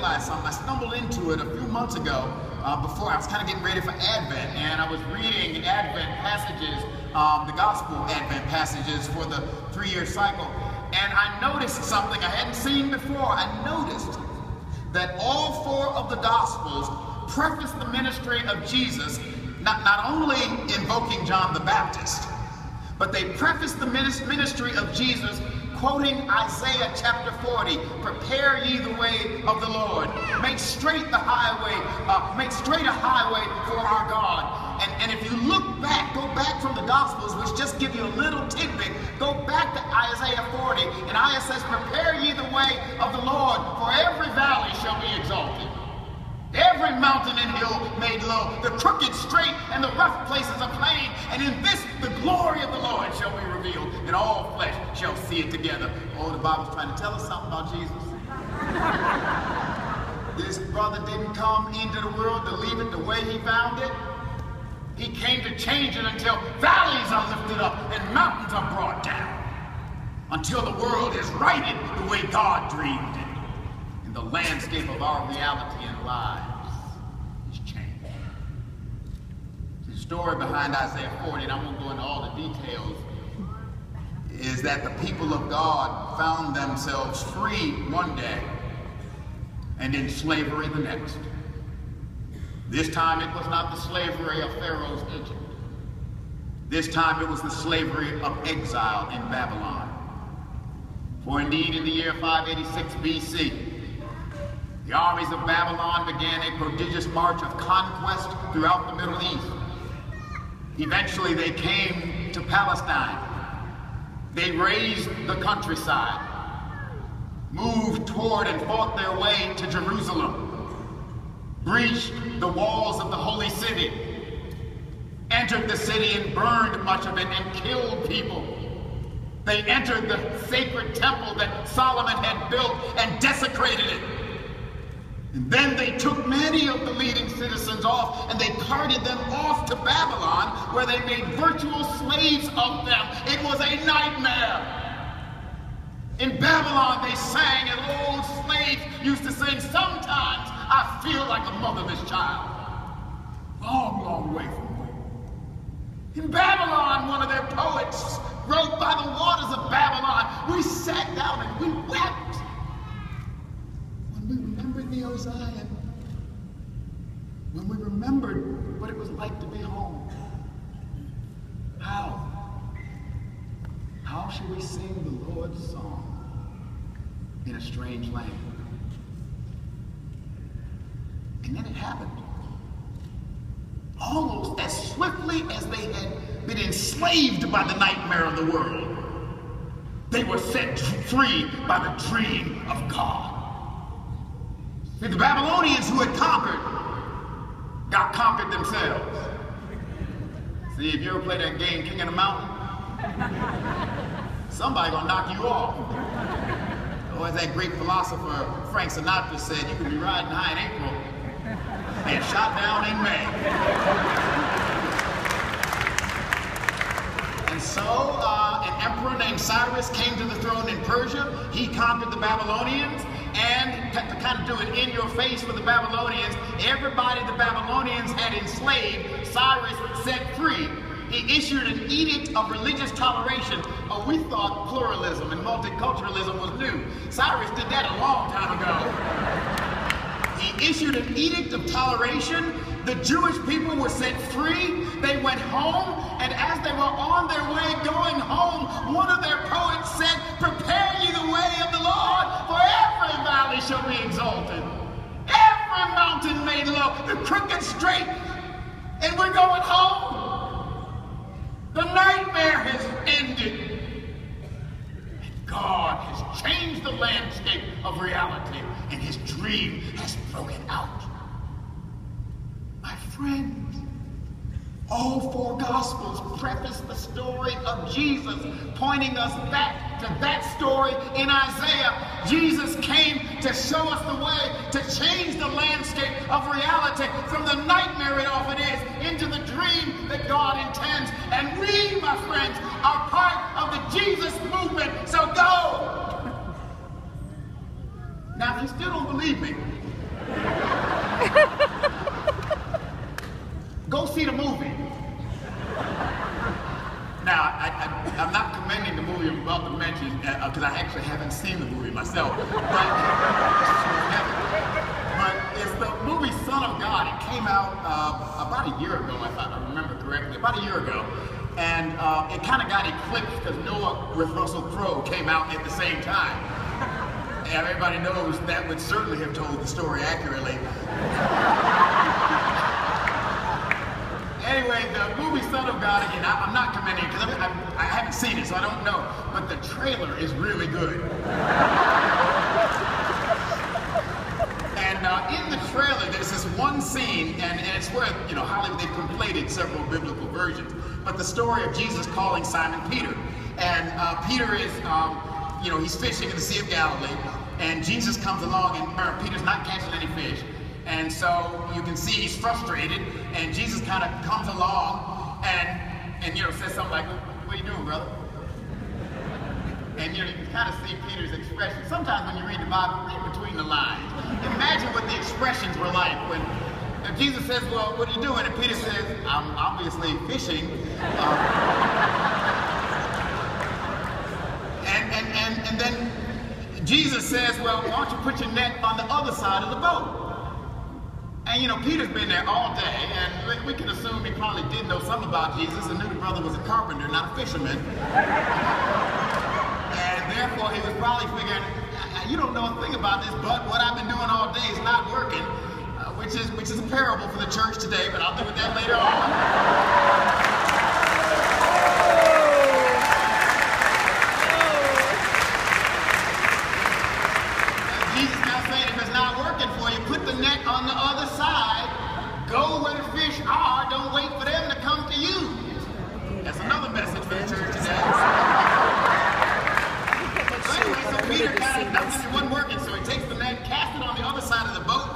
realize something. I stumbled into it a few months ago before I was kind of getting ready for Advent, and I was reading Advent passages, the Gospel Advent passages for the 3-year cycle, and I noticed something I hadn't seen before. I noticed that all 4 of the Gospels preface the ministry of Jesus not only invoking John the Baptist, but they preface the ministry of Jesus quoting Isaiah chapter 40, "Prepare ye the way of the Lord. Make straight the highway, make straight a highway for our God." And if you look back, go back from the Gospels, which just give you a little tidbit, go back to Isaiah 40, and Isaiah says, "Prepare ye the way of the Lord, for every valley shall be exalted. Every mountain and hill made low, the crooked straight and the rough places are plain, and in this the glory of the Lord shall be revealed, and all flesh shall see it together." Oh, the Bible's trying to tell us something about Jesus. This brother didn't come into the world to leave it the way he found it. He came to change it until valleys are lifted up and mountains are brought down, until the world is righted the way God dreamed it, and the landscape of our reality and lives is changed. The story behind Isaiah 40, and I won't go into all the details, is that the people of God found themselves free one day and in slavery the next. This time it was not the slavery of Pharaoh's Egypt. This time it was the slavery of exile in Babylon. For indeed, in the year 586 BC, the armies of Babylon began a prodigious march of conquest throughout the Middle East. Eventually they came to Palestine. They razed the countryside, moved toward and fought their way to Jerusalem, breached the walls of the holy city, entered the city and burned much of it and killed people. They entered the sacred temple that Solomon had built and desecrated it. And then they took many of the leading citizens off and they carted them off to Babylon, where they made virtual slaves of them. It was a nightmare. In Babylon they sang, and old slaves used to sing, "Sometimes I feel like a motherless child, long, long way from home." In Babylon, one of their poets wrote, "By the waters of Babylon, we sat down and we wept when we remembered the Zion, when we remembered what it was like to be home." How should we sing the Lord's song in a strange land? And then it happened. Almost as swiftly as they had been enslaved by the nightmare of the world, they were set free by the dream of God. See, the Babylonians who had conquered got conquered themselves. See, if you ever play that game, King of the Mountain, somebody gonna knock you off. Or as that great philosopher Frank Sinatra said, you can be riding high in April and shot down in May. And so an emperor named Cyrus came to the throne in Persia. He conquered the Babylonians, and to kind of do it in your face for the Babylonians, everybody the Babylonians had enslaved, Cyrus set free. He issued an edict of religious toleration. We thought pluralism and multiculturalism was new. Cyrus did that a long time ago. He issued an edict of toleration. The Jewish people were set free. They went home, and as they were on their way going home, one of their poets said, "Prepare ye the way of the Lord, for every valley shall be exalted, every mountain made low, the crooked straight." And we're going home. The nightmare has ended. And God has changed the landscape of reality, and his dream has broken out. My friend, all 4 Gospels preface the story of Jesus, pointing us back to that story in Isaiah. Jesus came to show us the way, to change the landscape of reality from the nightmare it often is into the dream that God intends. And we, my friends, are part of the Jesus movement. So go. Now, if you still don't believe me, go see the movie. Now, I'm not commending the movie I'm about to mention because I actually haven't seen the movie myself. But it's the movie Son of God. It came out about a year ago, if I remember correctly, about a year ago. And it kind of got eclipsed because Noah with Russell Crowe came out at the same time. And everybody knows that would certainly have told the story accurately. Anyway, the movie Son of God, again, I'm not commending it because I haven't seen it, so I don't know. But the trailer is really good. And in the trailer, there's this one scene, and it's where, you know, Hollywood, they've conflated several biblical versions. But the story of Jesus calling Simon Peter. And Peter is, you know, he's fishing in the Sea of Galilee. And Jesus comes along, and Peter's not catching any fish. And so you can see he's frustrated, and Jesus kind of comes along and you know, says something like, "What are you doing, brother?" And you know, you can kind of see Peter's expression. Sometimes when you read the Bible, read between the lines. Imagine what the expressions were like when Jesus says, "Well, what are you doing?" And Peter says, "I'm obviously fishing." And then Jesus says, "Well, why don't you put your net on the other side of the boat?" And you know, Peter's been there all day, and we can assume he probably did know something about Jesus and knew the brother was a carpenter, not a fisherman. And therefore, he was probably figuring, you don't know a thing about this, but what I've been doing all day is not working, which is a parable for the church today, but I'll deal with that later on. Put the net on the other side, go where the fish are, don't wait for them to come to you. That's another message for the church today. So anyway, so Peter kind of nothing, it wasn't working, so he takes the net, casts it on the other side of the boat,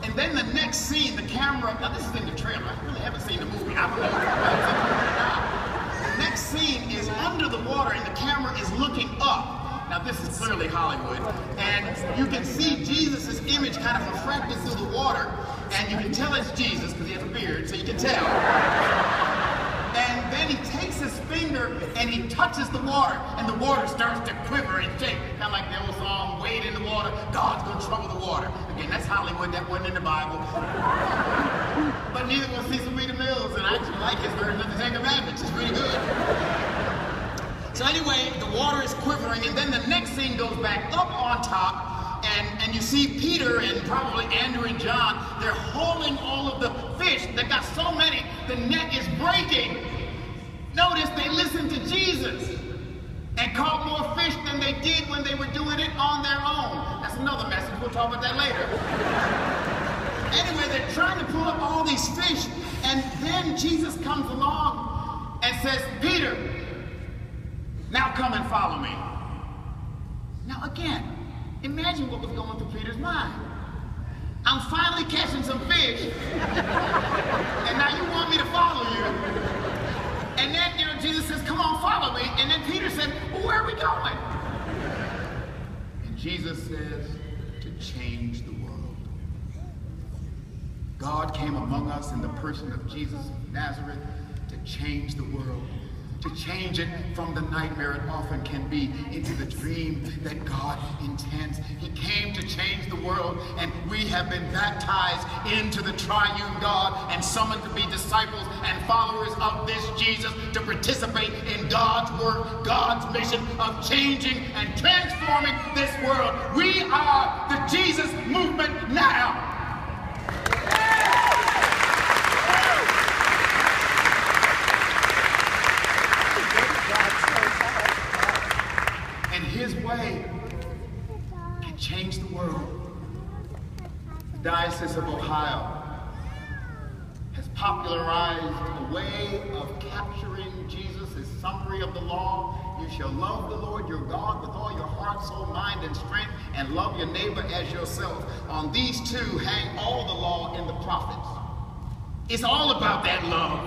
and then the next scene, the camera, now this is in the trailer, I really haven't seen the movie, I don't know. The next scene is under the water and the camera is looking up. Now this is clearly Hollywood, and you can see Jesus' image kind of refracted through the water, and you can tell it's Jesus because he has a beard, so you can tell. And then he takes his finger and he touches the water, and the water starts to quiver and shake, kind of like the old song, "Wade in the water, God's gonna trouble the water." Again, that's Hollywood, that wasn't in the Bible. But neither was Cecil B. DeMille's, and I actually like his version of the Ten Commandments, it's pretty good. So anyway, the water is quivering, and then the next scene goes back up on top, and you see Peter and probably Andrew and John, they're holding all of the fish. They got so many, the net is breaking. Notice they listened to Jesus and caught more fish than they did when they were doing it on their own. That's another message, we'll talk about that later. Anyway, they're trying to pull up all these fish, and then Jesus comes along and says, "Peter, now come and follow me." Now again, imagine what was going through Peter's mind. I'm finally catching some fish, and now you want me to follow you. And then, you know, Jesus says, "Come on, follow me." And then Peter said, "Well, where are we going?" And Jesus says, "To change the world." God came among us in the person of Jesus of Nazareth to change the world. To change it from the nightmare it often can be into the dream that God intends. He came to change the world, and we have been baptized into the triune God and summoned to be disciples and followers of this Jesus to participate in God's work, God's mission of changing and transforming this world. We are the Jesus movement now. His way can change the world. The Diocese of Ohio has popularized a way of capturing Jesus' summary of the law. You shall love the Lord your God with all your heart, soul, mind, and strength, and love your neighbor as yourself. On these two hang all the law and the prophets. It's all about that love.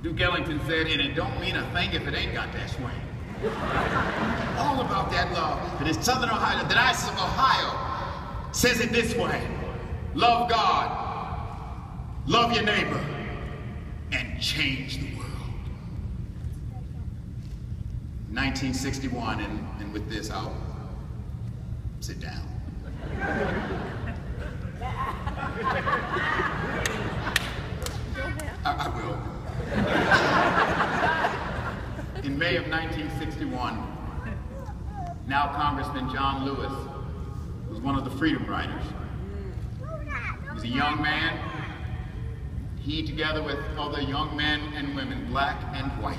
Duke Ellington said, and it don't mean a thing if it ain't got that swing. All about that love. It is Southern Ohio, the Diocese of Ohio says it this way: love God, love your neighbor, and change the world. 1961, and with this, I'll sit down. I will. In May of 1961, now Congressman John Lewis was one of the Freedom Riders. He was a young man. He, together with other young men and women, black and white,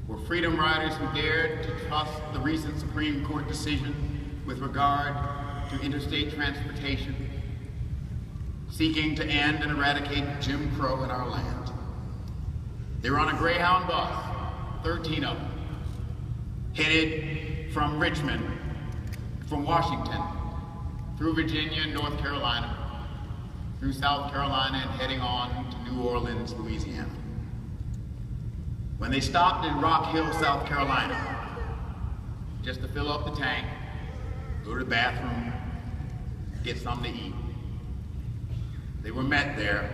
were Freedom Riders who dared to trust the recent Supreme Court decision with regard to interstate transportation, seeking to end and eradicate Jim Crow in our land. They were on a Greyhound bus, 13 of them, headed from Richmond, from Washington, through Virginia and North Carolina, through South Carolina, and heading on to New Orleans, Louisiana. When they stopped in Rock Hill, South Carolina, just to fill up the tank, go to the bathroom, get something to eat, they were met there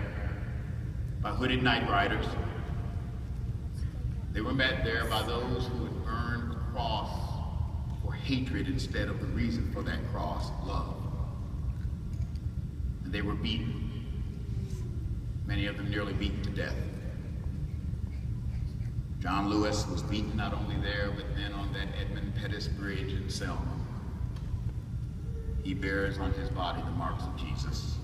by hooded night riders. They were met there by those who had earned a cross for hatred instead of the reason for that cross, love. And they were beaten, many of them nearly beaten to death. John Lewis was beaten not only there, but then on that Edmund Pettus Bridge in Selma. He bears on his body the marks of Jesus,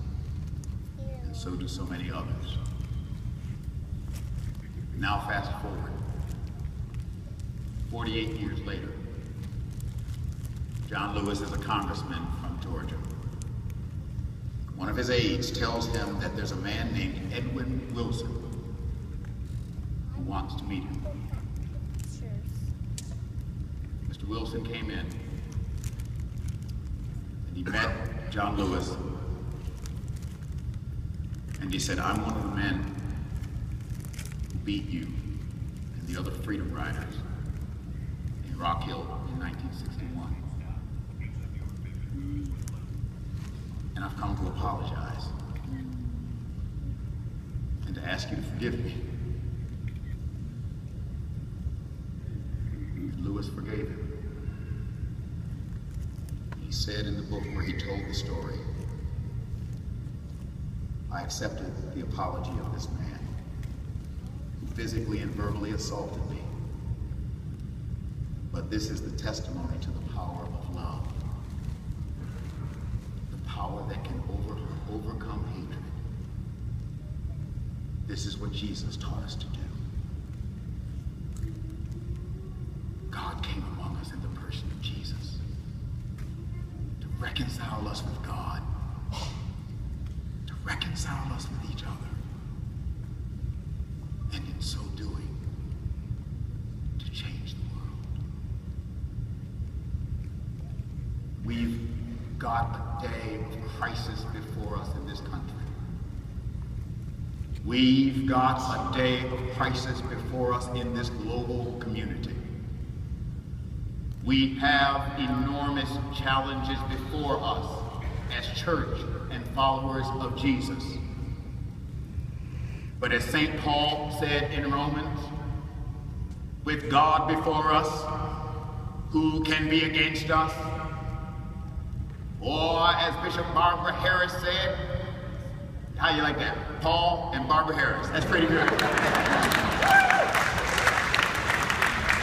and so do so many others. Now fast forward, 48 years later, John Lewis is a congressman from Georgia. One of his aides tells him that there's a man named Edwin Wilson who wants to meet him. Mr. Wilson came in, and he met John Lewis, and he said, "I'm one of the men who beat you and the other Freedom Riders in Rock Hill in 1961. And I've come to apologize and to ask you to forgive me." And Lewis forgave him. He said in the book where he told the story, "I accepted the apology of this man who physically and verbally assaulted me. But this is the testimony to the power of love. The power that can overcome hatred. This is what Jesus taught us to do. God came among us in the person of Jesus to reconcile us with God, to reconcile us with each other, and in so doing, to change the world. We've got a day of crisis before us in this country. We've got a day of crisis before us in this global community. We have enormous challenges before us as church and followers of Jesus. But as St. Paul said in Romans, with God before us, who can be against us? Or as Bishop Barbara Harris said, how you like that? Paul and Barbara Harris. That's pretty good.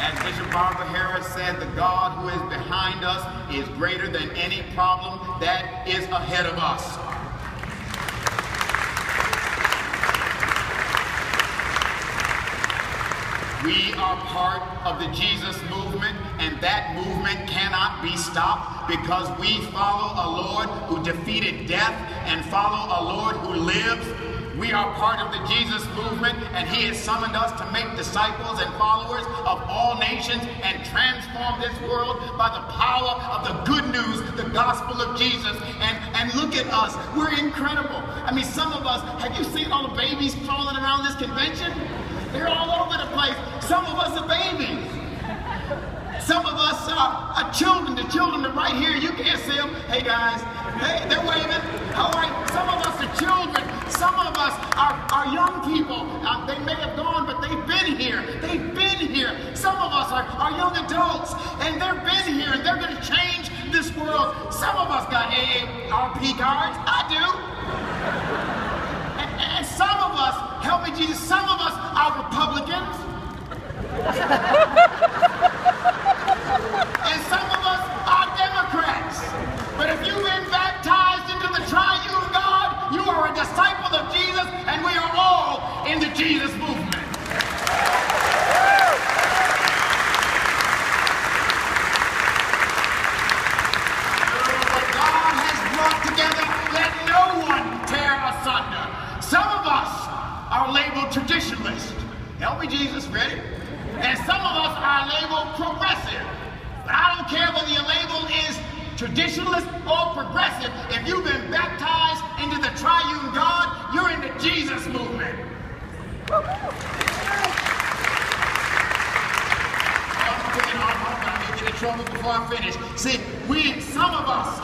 As Bishop Barbara Harris said, the God who is behind us is greater than any problem that is ahead of us. We are part of the Jesus movement, and that movement cannot be stopped because we follow a Lord who defeated death and follow a Lord who lives. We are part of the Jesus movement, and he has summoned us to make disciples and followers of all nations and transform this world by the power of the good news, the gospel of Jesus. And look at us. We're incredible. I mean, some of us, have you seen all the babies crawling around this convention? They're all over the place. Some of us are babies. Some of us are children. The children are right here. You can't see them. Hey, guys. Hey, they're waving. All right. Some of us are children. Some of us are young people. They may have gone, but they've been here. They've been here. Some of us are young adults, and they've been here, and they're going to change this world. Some of us got AARP cards. I do. And some of us, help me Jesus, some of us are Republicans. And some of us are Democrats. But if you've been baptized into the triune God, you are a disciple of Jesus, and we are all in the Jesus movement. What God has brought together, let no one tear asunder. Some of us are labeled traditionalists. Help me, Jesus, ready? And some of us are labeled progressive. But I don't care whether your label is traditionalist or progressive. If you've been baptized into the triune God, you're in the Jesus movement. I'm going to get in trouble before I finish. See, some of us,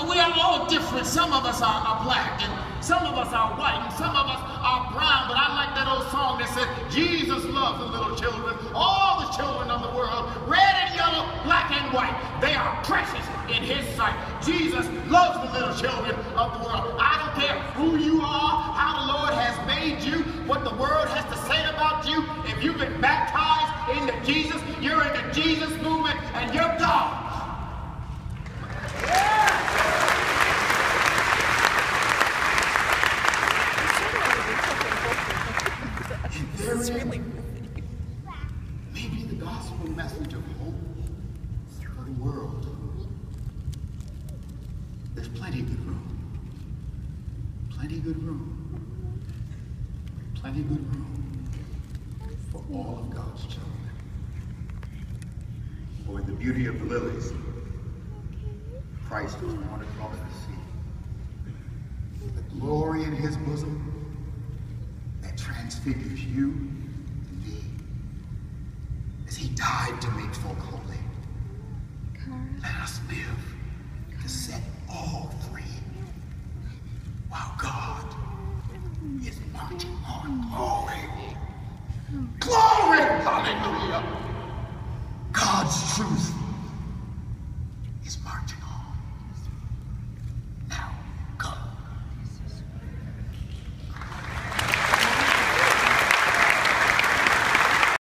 we are all different. Some of us are black, and some of us are white, and some of us are brown. But I like that old song that said, Jesus loves the little children, all the children of the world, red and yellow, black and white. They are precious in his sight. Jesus loves the little children of the world. I don't care who you are, how the Lord has made you, what the world has to say about you. If you've been baptized into Jesus, you're in the Jesus movement, and you're God. Maybe the gospel message of hope for the world. There's plenty good room. Plenty good room. Plenty good room for all of God's children. For in the beauty of the lilies, Christ was born across the sea. The glory in his bosom that transfigures you and me, as he died to make folk holy. Let us live to set all free, while God is marching on. Glory! Glory! Hallelujah! God's truth